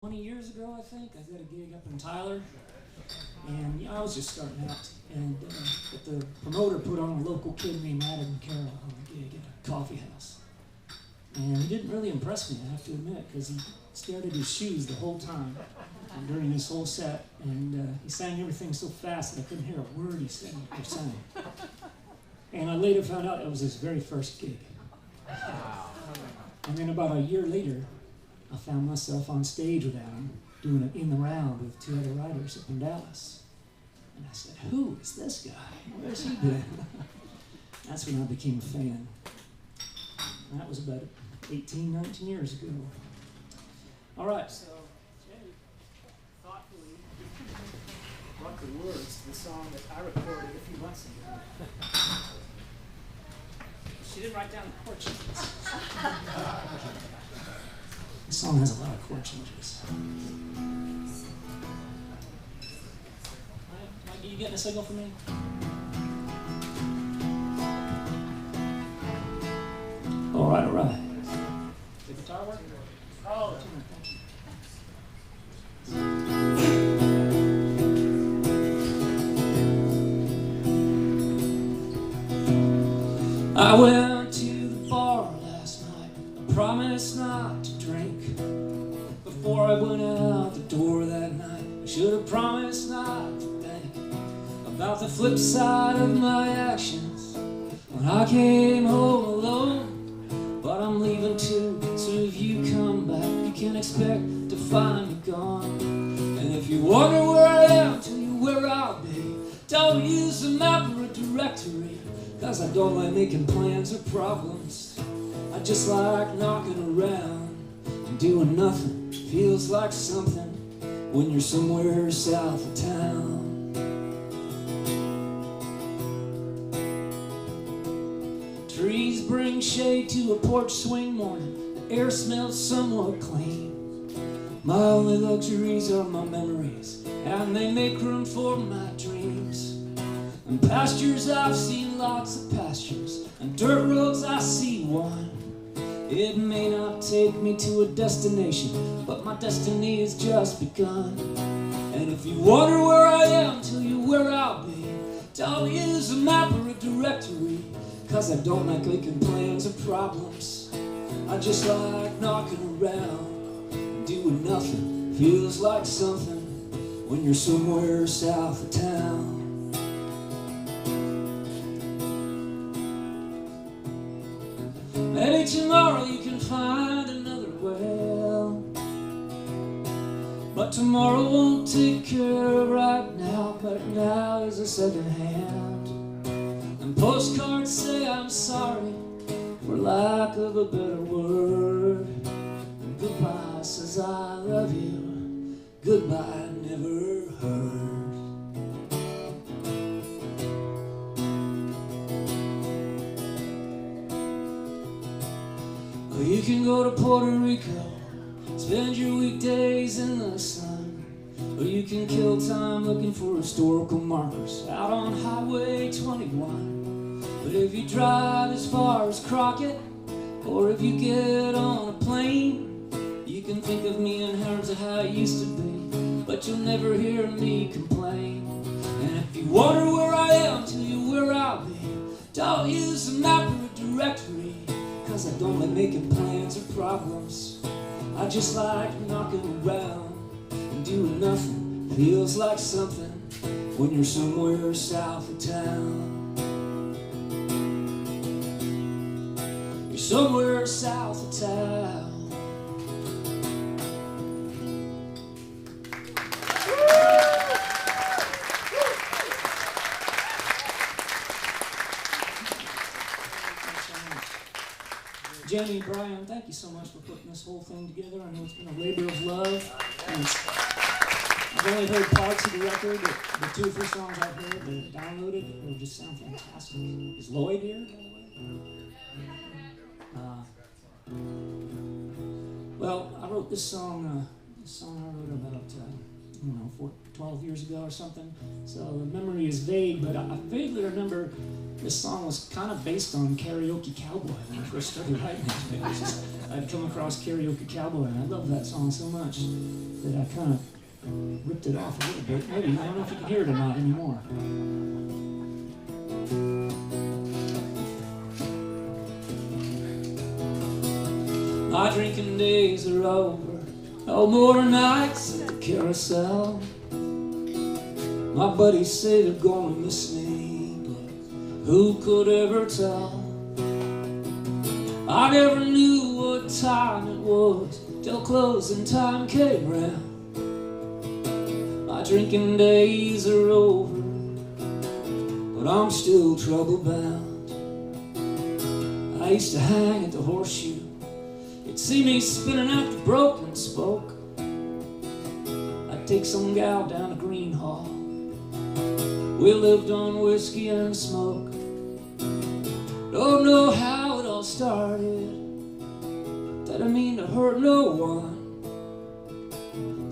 20 years ago, I think. I did a gig up in Tyler, and I was just starting out. And but the promoter put on a local kid named Carroll on a gig at a coffee house. And he didn't really impress me, I have to admit, because he stared at his shoes the whole time during his whole set. And he sang everything so fast that I couldn't hear a word he said or sang. And I later found out it was his very first gig. And then about a year later, I found myself on stage without him, doing it in the round with two other writers up in Dallas. And I said, who is this guy? Where's he been? That's when I became a fan. And that was about 18, 19 years ago. All right, so Jenny thoughtfully brought the words to the song that I recorded a few months ago. She didn't write down the chord changes. This song has a lot of chord changes. Mike, you getting a signal from me? All right, all right. The guitar work? Oh, thank you. I went to the bar last night. I promised not to drink. Before I went out the door that night, I should have promised not to think about the flip side of my actions when I came home alone. But I'm leaving too, so if you come back, you can expect to find me gone. And if you wonder where I am, tell you where I'll be. Don't use a map or a directory, cause I don't like making plans or problems. I just like knocking around and doing nothing. Feels like something when you're somewhere south of town. Trees bring shade to a porch swing morning. The air smells somewhat clean. My only luxuries are my memories, and they make room for my dreams. And pastures, I've seen lots of pastures, and dirt roads, I see one. It may not take me to a destination, but my destiny has just begun. And if you wonder where I am, tell you where I'll be. Don't use a map or a directory, cause I don't like making plans or problems. I just like knocking around and doing nothing. Feels like something when you're somewhere south of town. Maybe tomorrow you can find another well, but tomorrow won't take care of right now. But now is a second hand, and postcards say I'm sorry for lack of a better word. And goodbye says I love you, goodbye never heard. You can go to Puerto Rico, spend your weekdays in the sun, or you can kill time looking for historical markers out on Highway 21. But if you drive as far as Crockett, or if you get on a plane, you can think of me in terms of how it used to be, but you'll never hear me complain. And if you wonder where I am, tell you where I'll be. Don't use a map or a directory, cause I don't like making plans or problems. I just like knocking around and doing nothing. Feels like something when you're somewhere south of town. You're somewhere south of town. Jenny, Brian, thank you so much for putting this whole thing together. I know it's been a labor of love. And I've only heard parts of the record, but the two or three songs I've heard that downloaded, they just sound fantastic. Is Lloyd here, by the way? Well, I wrote this song I wrote about 12 years ago or something. So the memory is vague, but I vaguely remember this song was kind of based on Karaoke Cowboy when I first started writing it. It was just I'd come across Karaoke Cowboy, and I love that song so much that I kind of ripped it off a little bit. Maybe, I don't know if you can hear it or not anymore. My drinking days are over, no more nights at the carousel. My buddies say they're gonna miss me, but who could ever tell? I never knew what time it was till closing time came round. My drinking days are over, but I'm still trouble bound. I used to hang at the Horseshoe. You'd see me spinning out the broken spoke. I'd take some gal down to Green Hall. We lived on whiskey and smoke. Don't know how it all started. Didn't mean to hurt no one.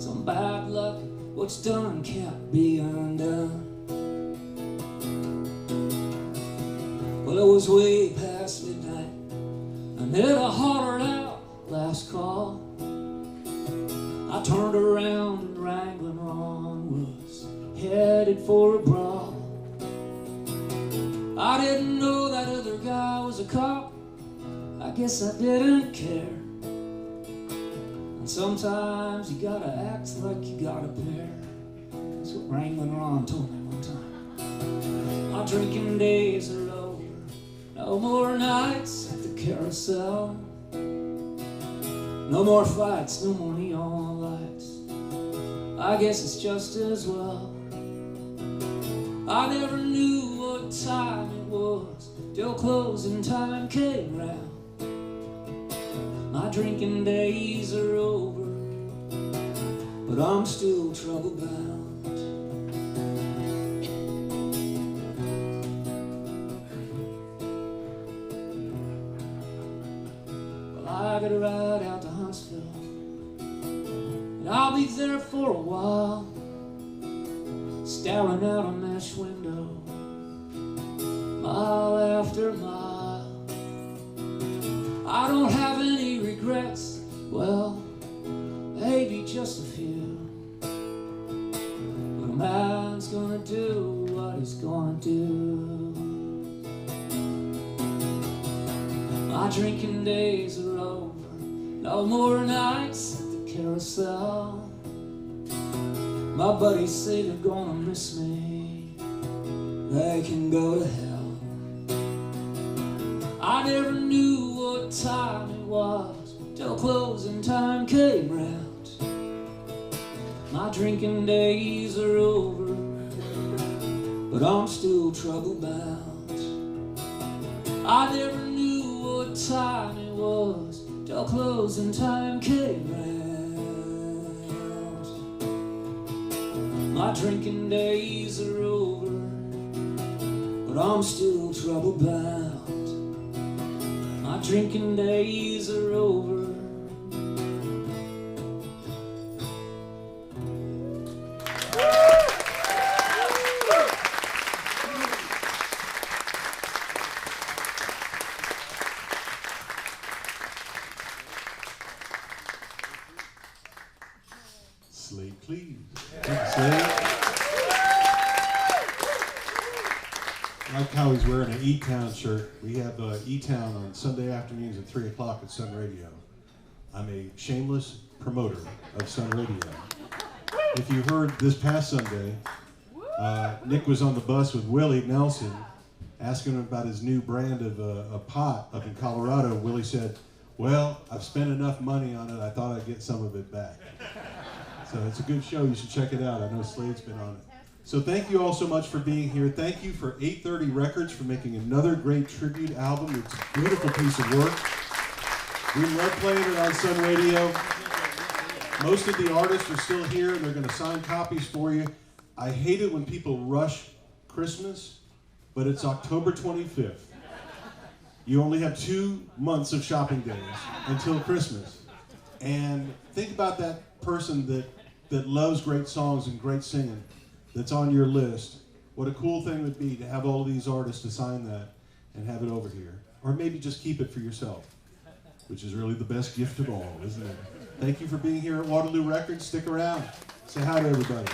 Some bad luck, what's done can't be undone. Well, it was way past midnight, and then I hollered out, last call. I turned around and Wrangling Ron was headed for a brawl. I didn't know that other guy was a cop. I guess I didn't care. And sometimes you gotta act like you got a pair. That's what Wrangling Ron told me one time. My drinking days are over, no more nights at the carousel. No more fights, no more neon lights. I guess it's just as well. I never knew what time it was till closing time came round. My drinking days are over, but I'm still trouble bound. Well, I gotta ride out to Huntsville, and I'll be there for a while, staring out a mesh window, mile after mile. I don't have any regrets, well, maybe just a few. But a man's gonna do what he's gonna do. My drinking days are over, no more nights at the carousel. My buddies say they're gonna miss me, they can go to hell. I never knew what time it was till closing time came round. My drinking days are over, but I'm still trouble bound. I never knew what time it was till closing time came round. My drinking days are over, but I'm still trouble bound. My drinking days are over. Slaid Cleves. Slaid. I like how he's wearing an E-Town shirt. We have E-Town on Sunday afternoons at 3 o'clock at Sun Radio. I'm a shameless promoter of Sun Radio. If you heard this past Sunday, Nick was on the bus with Willie Nelson asking him about his new brand of a pot up in Colorado. Willie said, well, I've spent enough money on it, I thought I'd get some of it back. So it's a good show, you should check it out. I know Slade's been on it. So thank you all so much for being here. Thank you for 830 Records for making another great tribute album. It's a beautiful piece of work. We love playing it on Sun Radio. Most of the artists are still here and they're going to sign copies for you. I hate it when people rush Christmas, but it's October 25th. You only have 2 months of shopping days until Christmas. And think about that person that loves great songs and great singing that's on your list. What a cool thing it would be to have all of these artists to sign that and have it over here. Or maybe just keep it for yourself. which is really the best gift of all, isn't it? Thank you for being here at Waterloo Records. Stick around. Say hi to everybody.